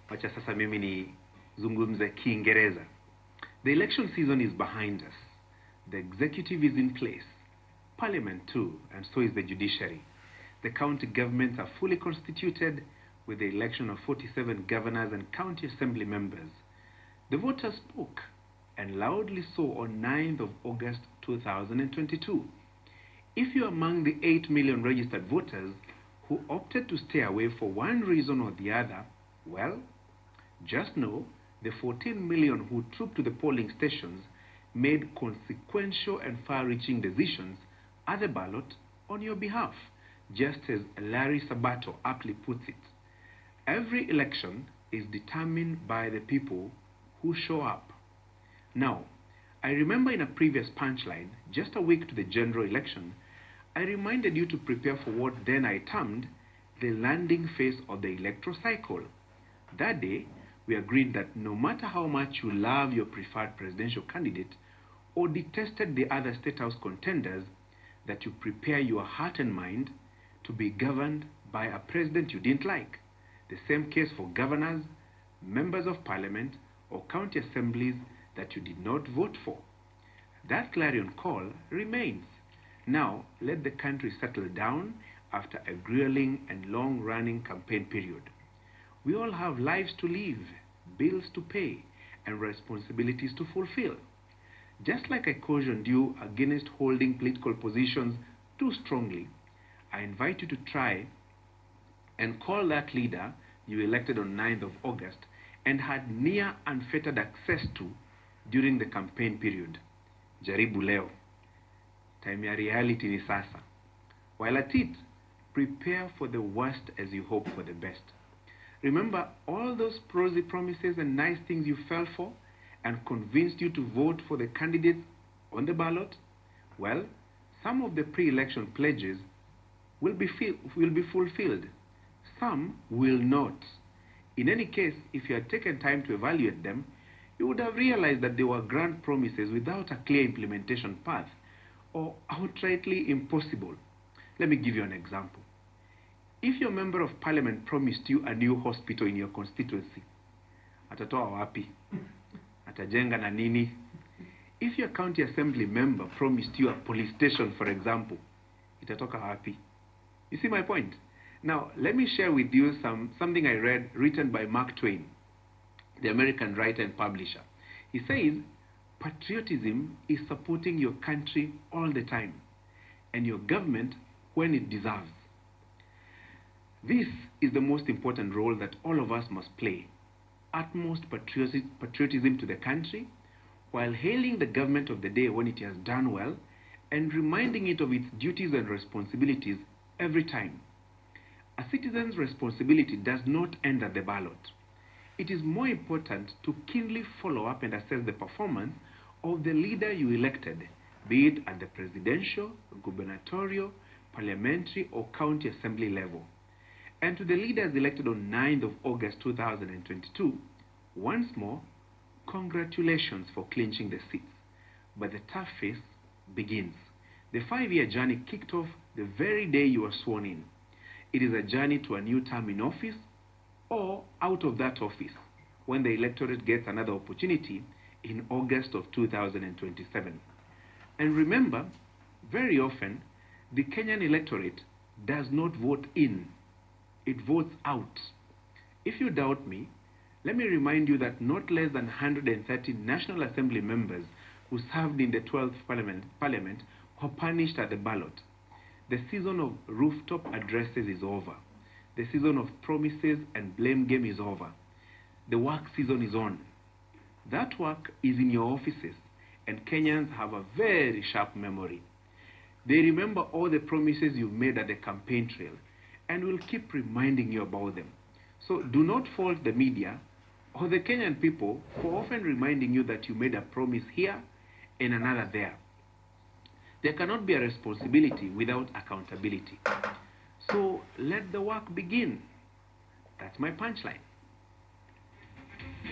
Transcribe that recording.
Wacha sasa mimi nizungumze Kiingereza. The election season is behind us. The executive is in place. Parliament too, and so is the judiciary. The county governments are fully constituted with the election of 47 governors and county assembly members. The voters spoke, and loudly so, on 9th of August 2022. If you're among the 8 million registered voters who opted to stay away for one reason or the other, well, just know the 14 million who trooped to the polling stations made consequential and far-reaching decisions at the ballot on your behalf, just as Larry Sabato aptly puts it. Every election is determined by the people who show up. Now, I remember in a previous punchline, just a week to the general election, I reminded you to prepare for what then I termed the landing phase of the electoral cycle. That day, we agreed that no matter how much you love your preferred presidential candidate or detested the other State House contenders, that you prepare your heart and mind to be governed by a president you didn't like. The same case for governors, members of parliament, or county assemblies that you did not vote for. That clarion call remains. Now, let the country settle down after a grueling and long-running campaign period. We all have lives to live, bills to pay, and responsibilities to fulfill. Just like I cautioned you against holding political positions too strongly, I invite you to try and call that leader you elected on 9th of August and had near unfettered access to during the campaign period. Jaribu leo. Time ya reality ni sasa. While at it, prepare for the worst as you hope for the best. Remember all those rosy promises and nice things you fell for and convinced you to vote for the candidates on the ballot? Well, some of the pre-election pledges will be fulfilled. Some will not. In any case, if you had taken time to evaluate them, you would have realized that they were grand promises without a clear implementation path, or outrightly impossible. Let me give you an example. If your member of parliament promised you a new hospital in your constituency, atatoa wapi? Atajenga na nini? If your county assembly member promised you a police station, for example, itatoka wapi? You see my point? Now, let me share with you something I read written by Mark Twain, the American writer and publisher. He says, patriotism is supporting your country all the time, and your government when it deserves. This is the most important role that all of us must play. Utmost patriotism to the country, while hailing the government of the day when it has done well, and reminding it of its duties and responsibilities every time. A citizen's responsibility does not end at the ballot. It is more important to keenly follow up and assess the performance of the leader you elected, be it at the presidential, gubernatorial, parliamentary, or county assembly level. And to the leaders elected on 9th of August 2022, once more, congratulations for clinching the seats. But the tough phase begins. The 5-year journey kicked off the very day you were sworn in. It is a journey to a new term in office or out of that office when the electorate gets another opportunity in August of 2027. And remember, very often, the Kenyan electorate does not vote in. It votes out. If you doubt me, let me remind you that not less than 130 National Assembly members who served in the 12th Parliament were punished at the ballot. The season of rooftop addresses is over. The season of promises and blame game is over. The work season is on. That work is in your offices, and Kenyans have a very sharp memory. They remember all the promises you made at the campaign trail, and will keep reminding you about them. So do not fault the media or the Kenyan people for often reminding you that you made a promise here and another there. There cannot be a responsibility without accountability. So let the work begin. That's my punchline.